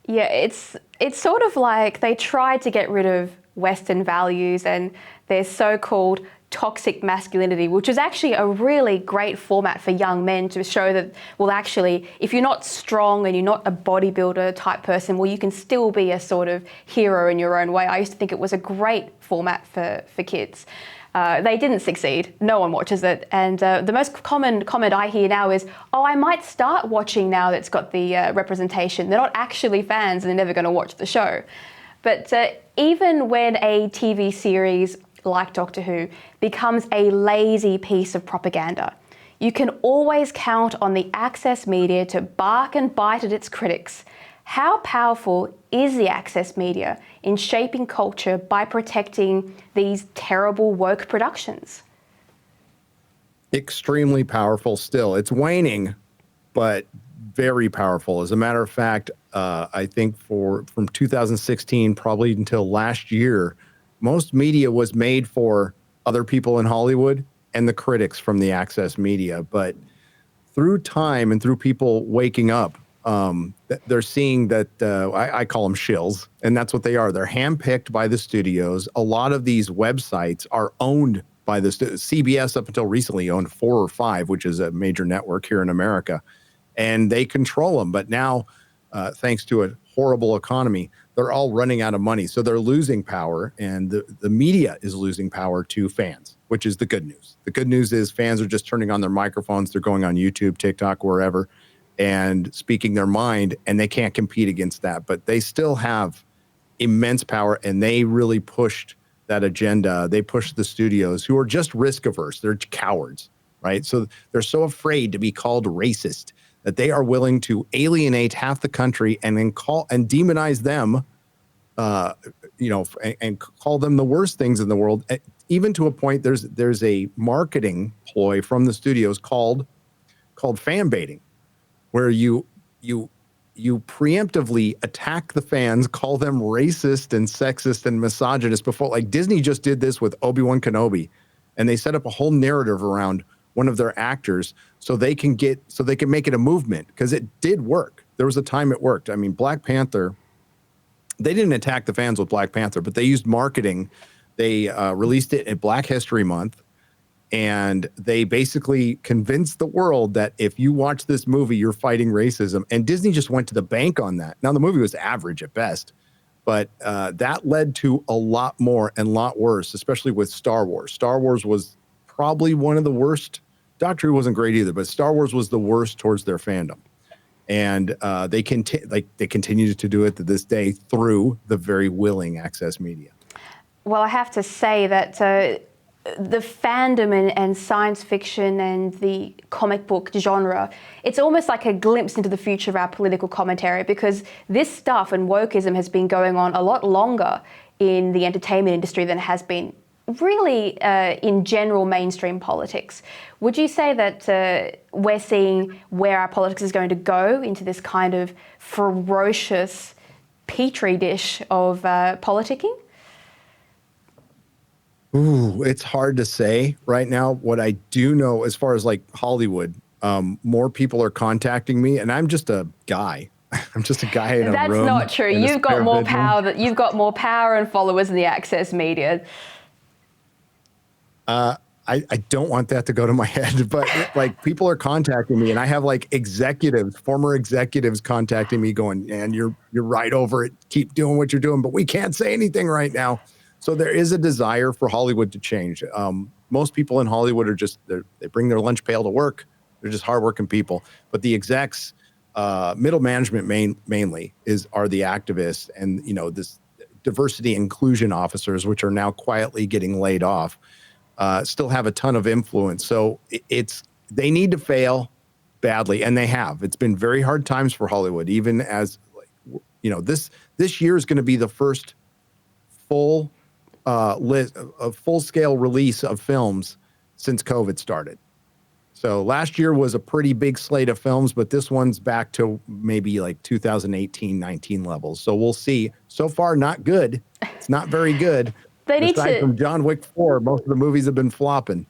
Yeah, it's sort of like they tried to get rid of Western values and their so-called toxic masculinity, which is actually a really great format for young men to show that, well, actually, if you're not strong and you're not a bodybuilder type person, well, you can still be a sort of hero in your own way. I used to think it was a great format for kids. They didn't succeed. No one watches it. And the most common comment I hear now is, oh, I might start watching now that's got the representation. They're not actually fans and they're never going to watch the show. But even when a TV series like Doctor Who becomes a lazy piece of propaganda, you can always count on the access media to bark and bite at its critics. How powerful is the access media in shaping culture by protecting these terrible woke productions? Extremely powerful still. It's waning, but very powerful. As a matter of fact, I think from 2016 probably until last year, most media was made for other people in Hollywood and the critics from the access media. But through time and through people waking up, they're seeing that I call them shills, and that's what they are. They're handpicked by the studios. A lot of these websites are owned by the CBS up until recently owned 4 or 5, which is a major network here in America, and they control them. But now, thanks to a horrible economy, they're all running out of money. So they're losing power, and the media is losing power to fans, which is the good news. The good news is fans are just turning on their microphones. They're going on YouTube, TikTok, wherever, and speaking their mind, and they can't compete against that. But they still have immense power, and they really pushed that agenda. They pushed the studios, who are just risk averse. They're cowards, right? So they're so afraid to be called racist that they are willing to alienate half the country and then call and demonize them, and call them the worst things in the world. Even to a point, there's a marketing ploy from the studios called fan baiting, where you preemptively attack the fans, call them racist and sexist and misogynist before. Like Disney just did this with Obi-Wan Kenobi, and they set up a whole narrative around one of their actors so they can make it a movement, because it did work. There was a time it worked. I mean, Black Panther, they didn't attack the fans with Black Panther, but they used marketing. They released it at Black History Month, and they basically convinced the world that if you watch this movie, you're fighting racism. And Disney just went to the bank on that. Now, the movie was average at best, but that led to a lot more and a lot worse, especially with Star Wars. Star Wars was probably one of the worst. Doctor Who wasn't great either, but Star Wars was the worst towards their fandom. And they continue to do it to this day through the very willing access media. Well, I have to say that the fandom and science fiction and the comic book genre, it's almost like a glimpse into the future of our political commentary, because this stuff and wokeism has been going on a lot longer in the entertainment industry than it has been really in general mainstream politics. Would you say that we're seeing where our politics is going to go, into this kind of ferocious petri dish of politicking? Ooh, it's hard to say right now. What I do know, as far as like Hollywood, more people are contacting me, and I'm just a guy. I'm just a guy in a room. That's not true. You've got more power. You've got more power and followers in the access media. I don't want that to go to my head, but like people are contacting me, and I have like former executives contacting me going, "Man, you're right over it. Keep doing what you're doing, but we can't say anything right now." So there is a desire for Hollywood to change. Most people in Hollywood are just, they bring their lunch pail to work. They're just hardworking people. But the execs, middle management mainly are the activists, and this diversity inclusion officers, which are now quietly getting laid off, still have a ton of influence. So they need to fail badly, and they have. It's been very hard times for Hollywood, even as this year is going to be the first full-scale release of films since COVID started. So last year was a pretty big slate of films, but this one's back to maybe like 2018-19 levels. So we'll see. So far, not good. It's not very good. They need Aside to, from John Wick 4, most of the movies have been flopping.